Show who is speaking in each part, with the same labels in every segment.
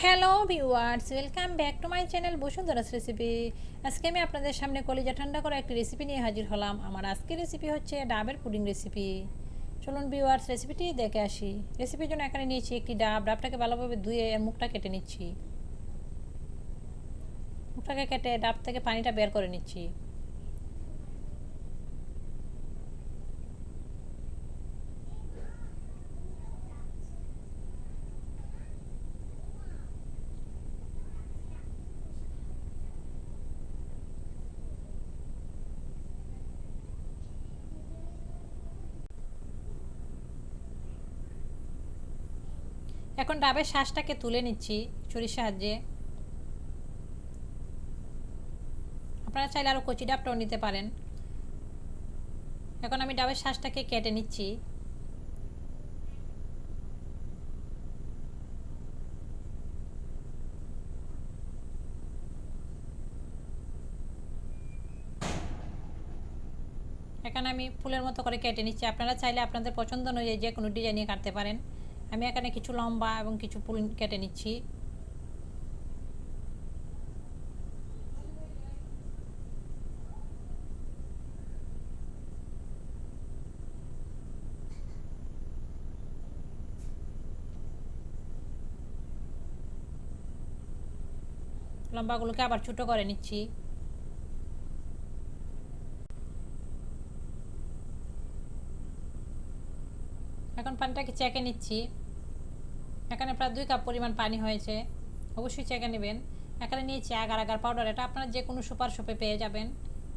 Speaker 1: Hello viewers, welcome back to my channel Basundhara's recipe. আজকে আমি আপনাদের সামনে কলিজা ঠান্ডা করা একটি রেসিপি নিয়ে হাজির হলাম। আমার আজকের রেসিপি হচ্ছে ডাবের পুডিং রেসিপি। চলুন ভিউয়ার্স, রেসিপিটি দেখে আসি। রেসিপির জন্য এখানে নিয়েছি একটি ডাবটাকে ভালোভাবে ধুয়ে এর মুখটা কেটে নিচ্ছি। মুখটাকে কেটে ডাব থেকে পানিটা বের করে নিচ্ছি। এখন ডাবের শাঁসটাকে তুলে নিচ্ছি ছুরির সাহায্যে। আপনারা চাইলে আরও কচি ডাবটাও নিতে পারেন। এখন আমি ডাবের শাঁসটাকে কেটে নিচ্ছি। এখানে আমি ফুলের মতো করে কেটে নিচ্ছি। আপনারা চাইলে আপনাদের পছন্দ অনুযায়ী যে কোনো ডিজাইনে কাটতে পারেন। আমি এখানে কিছু লম্বা এবং কিছু ফুল কেটে নিচ্ছি। লম্বাগুলোকে আবার ছোটো করে নিচ্ছি। এখন পানিটাকে চেকে নিচ্ছি। এখানে প্রায় 2 কাপ পরিমাণ পানি হয়েছে। অবশ্যই চেকে নেবেন। এখানে নিয়েছি আগার আগার পাউডার। এটা আপনারা যে কোনো সুপার শপে পেয়ে যাবেন।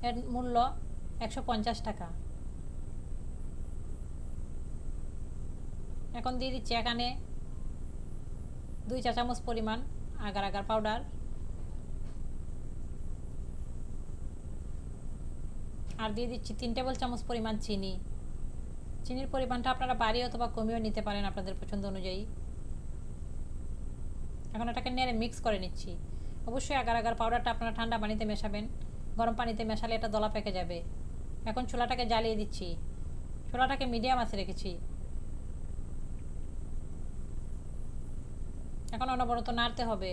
Speaker 1: এর মূল্য 150 টাকা। এখন দিয়ে দিচ্ছি এখানে 2 চা চামচ পরিমাণ আগার আগার পাউডার। আর দিয়ে দিচ্ছি 3 টেবিল চামচ পরিমাণ চিনি। চিনির পরিমাণটা আপনারা বাড়িয়ে অথবা কমিয়েও নিতে পারেন আপনাদের পছন্দ অনুযায়ী। এখন এটাকে নেড়ে মিক্স করে নিচ্ছি। অবশ্যই আগার আগার পাউডারটা আপনারা ঠান্ডা পানিতে মেশাবেন। গরম পানিতে মেশালে এটা দলা পেকে যাবে। এখন চুলাটাকে জ্বালিয়ে দিচ্ছি। চুলাটাকে মিডিয়াম আঁচে রেখেছি। এখন অনবরত নাড়তে হবে।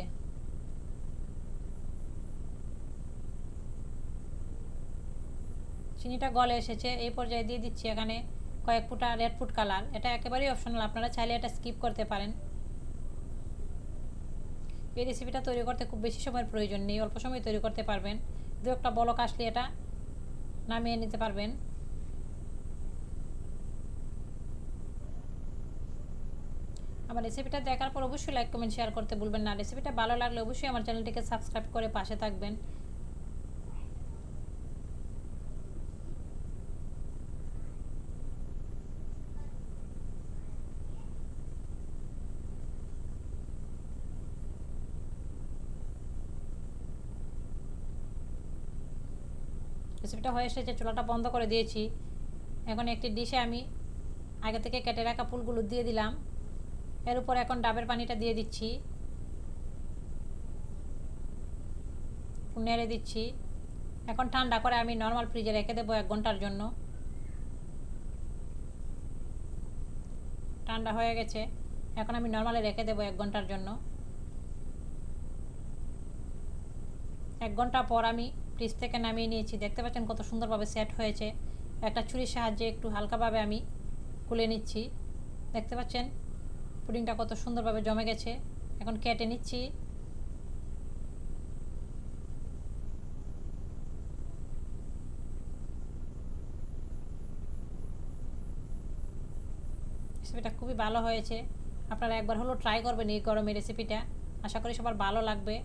Speaker 1: চিনিটা গলে এসেছে। এই পর্যায়ে দিয়ে দিচ্ছি এখানে কয়েক ফুটা রেড ফুড কালার। এটা একেবারেই অপশনাল, আপনারা চাইলে এটা স্কিপ করতে পারেন। এই রেসিপিটা তৈরি করতে খুব বেশি সময়ের প্রয়োজন নেই, অল্প সময় তৈরি করতে পারবেন। দু একটা বলক আসলে এটা নামিয়ে নিতে পারবেন। আমার রেসিপিটা দেখার পর অবশ্যই লাইক কমেন্ট শেয়ার করতে ভুলবেন না। রেসিপিটা ভালো লাগলে অবশ্যই আমার চ্যানেলটিকে সাবস্ক্রাইব করে পাশে থাকবেন। রেসিপিটা হয়ে এসেছে, চুলাটা বন্ধ করে দিয়েছি। এখন একটি ডিশে আমি আগে থেকে কেটে রাখা ফুলগুলো দিয়ে দিলাম। এর উপর এখন ডাবের পানিটা দিয়ে দিচ্ছি। নেড়ে দিচ্ছি। এখন ঠান্ডা করে আমি নর্মাল ফ্রিজে রেখে দেবো 1 ঘন্টার জন্য। ঠান্ডা হয়ে গেছে। এখন আমি নর্মালে রেখে দেবো 1 ঘন্টার জন্য। 1 ঘন্টা পর আমি ফ্রিজ থেকে নামিয়ে নিয়েছি। দেখতে পাচ্ছেন কত সুন্দরভাবে সেট হয়েছে। একটা ছুরির সাহায্যে একটু হালকাভাবে আমি খুলে নিচ্ছি। দেখতে পাচ্ছেন পুডিংটা কত সুন্দরভাবে জমে গেছে। এখন কেটে নিচ্ছি। রেসিপিটা খুবই ভালো হয়েছে। আপনারা একবার হলেও ট্রাই করবেন এই গরমে রেসিপিটা। আশা করি সবার ভালো লাগবে।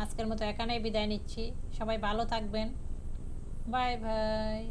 Speaker 1: আজকের মতো এখানেই বিদায় নিচ্ছি। সবাই ভালো থাকবেন। Bye bye.